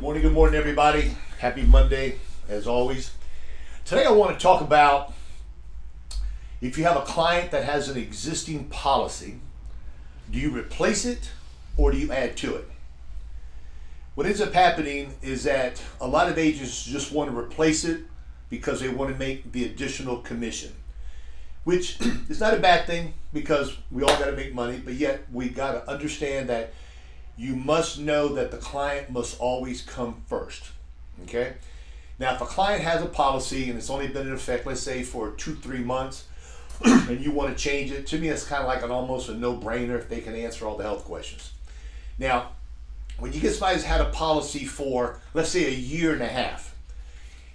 Good morning, everybody. Happy Monday, as always. Today I want to talk about if you have a client that has an existing policy, do you replace it or do you add to it? What ends up happening is that a lot of agents just want to replace it because they want to make the additional commission, which is not a bad thing because we all got to make money, but yet we got to understand that you must know that the client must always come first, okay? Now, if a client has a policy and it's only been in effect, let's say for 2-3 months, and you want to change it, to me it's kind of like almost a no-brainer if they can answer all the health questions. Now, when you get somebody who's had a policy for, let's say, 1.5 years,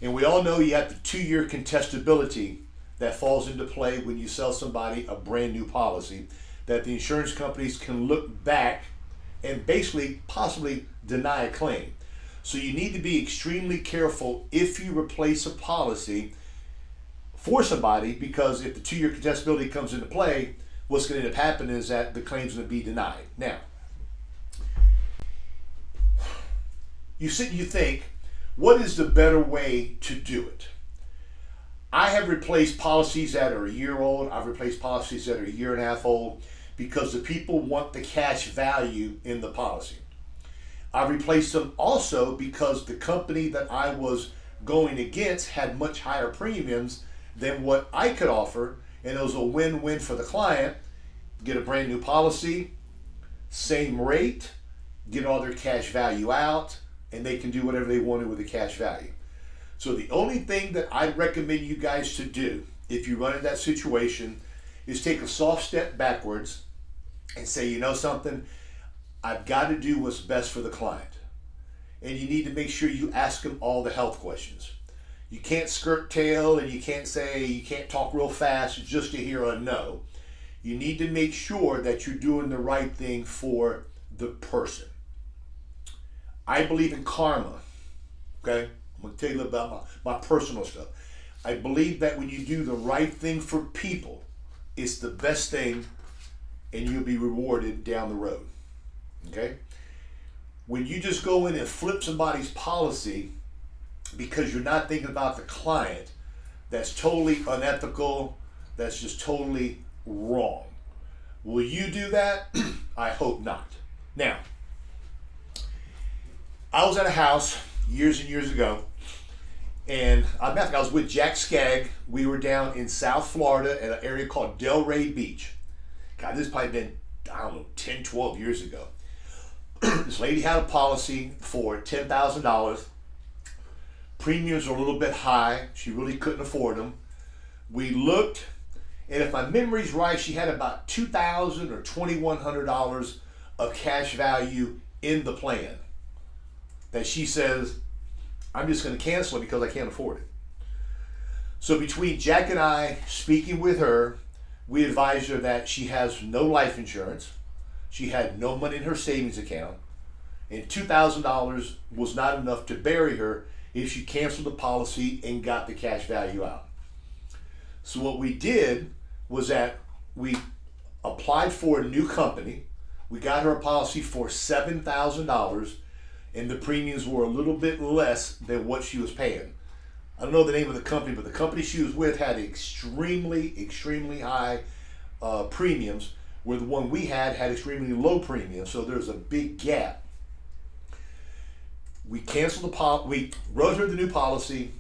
and we all know you have the 2-year contestability that falls into play when you sell somebody a brand new policy, that the insurance companies can look back and basically possibly deny a claim. So you need to be extremely careful if you replace a policy for somebody, because if the 2-year contestability comes into play, what's going to end up happening is that the claim's going to be denied. Now, you sit and you think, what is the better way to do it? I have replaced policies that are 1 year old. I've replaced policies that are 1.5 years old because the people want the cash value in the policy. I replaced them also because the company that I was going against had much higher premiums than what I could offer, and it was a win-win for the client. Get a brand new policy, same rate, get all their cash value out, and they can do whatever they wanted with the cash value. So the only thing that I recommend you guys to do if you run in that situation is take a soft step backwards and say, you know something, I've got to do what's best for the client. And you need to make sure you ask them all the health questions. You can't skirt tail and you can't talk real fast just to hear a no. You need to make sure that you're doing the right thing for the person. I believe in karma, okay? I'm going to tell you a little about my personal stuff. I believe that when you do the right thing for people, it's the best thing and you'll be rewarded down the road, okay? When you just go in and flip somebody's policy because you're not thinking about the client, that's totally unethical, that's just totally wrong. Will you do that? I hope not. Now, I was at a house years and years ago, and I was with Jack Skagg. We were down in South Florida at an area called Delray Beach. God, this has probably been, 10, 12 years ago. This lady had a policy for $10,000. Premiums were a little bit high. She really couldn't afford them. We looked, and if my memory's right, she had about $2,000 or $2,100 of cash value in the plan that she says, I'm just going to cancel it because I can't afford it. So between Jack and I speaking with her, we advised her that she has no life insurance, she had no money in her savings account, and $2,000 was not enough to bury her if she canceled the policy and got the cash value out. So what we did was that we applied for a new company. We got her a policy for $7,000, and the premiums were a little bit less than what she was paying. I don't know the name of the company, but the company she was with had extremely, extremely high premiums, where the one we had extremely low premiums, so there's a big gap. We canceled the policy, we wrote her the new policy.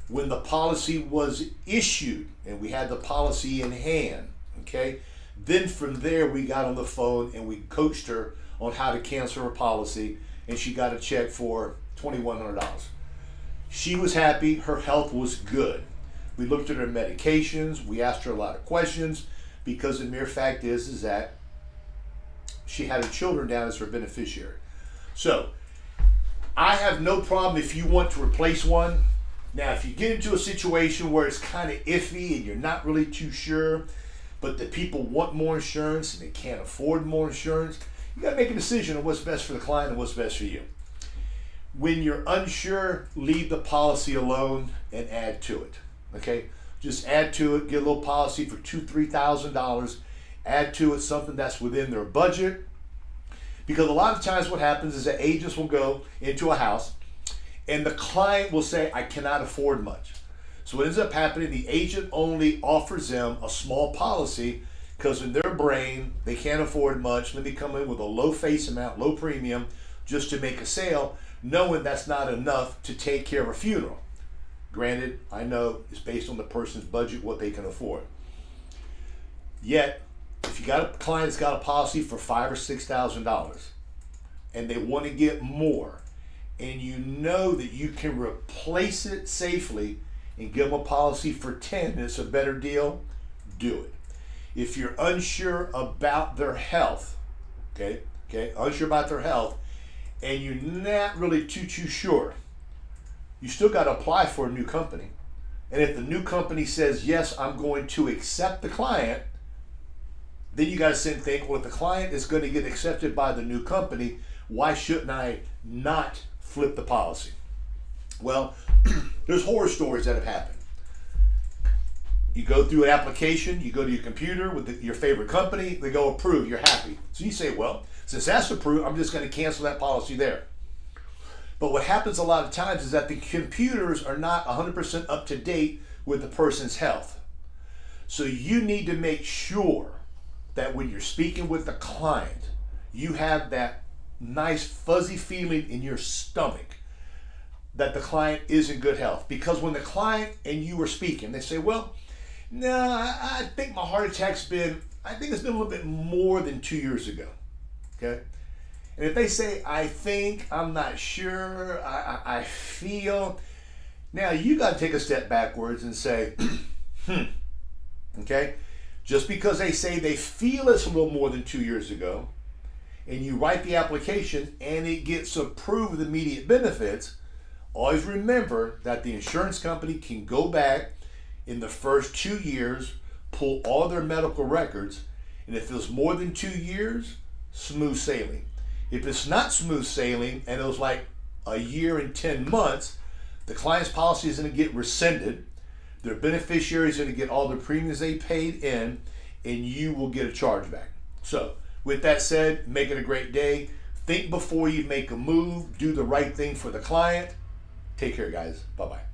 When the policy was issued, and we had the policy in hand, okay? Then from there, we got on the phone and we coached her on how to cancel her policy, and she got a check for $2,100. She was happy, her health was good. We looked at her medications, we asked her a lot of questions, because the mere fact is that she had her children down as her beneficiary. So, I have no problem if you want to replace one. Now, if you get into a situation where it's kind of iffy and you're not really too sure, but the people want more insurance and they can't afford more insurance, you got to make a decision on what's best for the client and what's best for you. When you're unsure, leave the policy alone and add to it, okay? Just add to it, get a little policy for $2,000, $3,000, add to it something that's within their budget. Because a lot of times what happens is that agents will go into a house and the client will say, I cannot afford much. So what ends up happening, the agent only offers them a small policy because in their brain, they can't afford much. Let me come in with a low face amount, low premium, just to make a sale, knowing that's not enough to take care of a funeral. Granted, I know it's based on the person's budget, what they can afford. Yet, if you got a client that's got a policy for $5,000 or $6,000 and they want to get more, and you know that you can replace it safely and give them a policy for 10 and it's a better deal, do it. If you're unsure about their health, unsure about their health, and you're not really too sure, you still got to apply for a new company. And if the new company says, yes, I'm going to accept the client, then you got to sit and think, well, if the client is going to get accepted by the new company, why shouldn't I not flip the policy? Well, there's horror stories that have happened. You go through an application, you go to your computer with your favorite company, they go approve, you're happy. So you say, well, since that's approved, I'm just going to cancel that policy there. But what happens a lot of times is that the computers are not 100% up to date with the person's health. So you need to make sure that when you're speaking with the client, you have that nice fuzzy feeling in your stomach that the client is in good health. Because when the client and you are speaking, they say, well, no, I think my heart attack's been, I think it's been a little bit more than 2 years ago, okay? And if they say, I think, I'm not sure, I feel, now you got to take a step backwards and say, okay? Just because they say they feel it's a little more than 2 years ago, and you write the application and it gets approved with immediate benefits, always remember that the insurance company can go back in the first 2 years, pull all their medical records, and if it's more than 2 years, smooth sailing. If it's not smooth sailing and it was like a year and 10 months, the client's policy is going to get rescinded, their beneficiary is going to get all the premiums they paid in, and you will get a chargeback. So, with that said, make it a great day. Think before you make a move. Do the right thing for the client. Take care, guys. Bye-bye.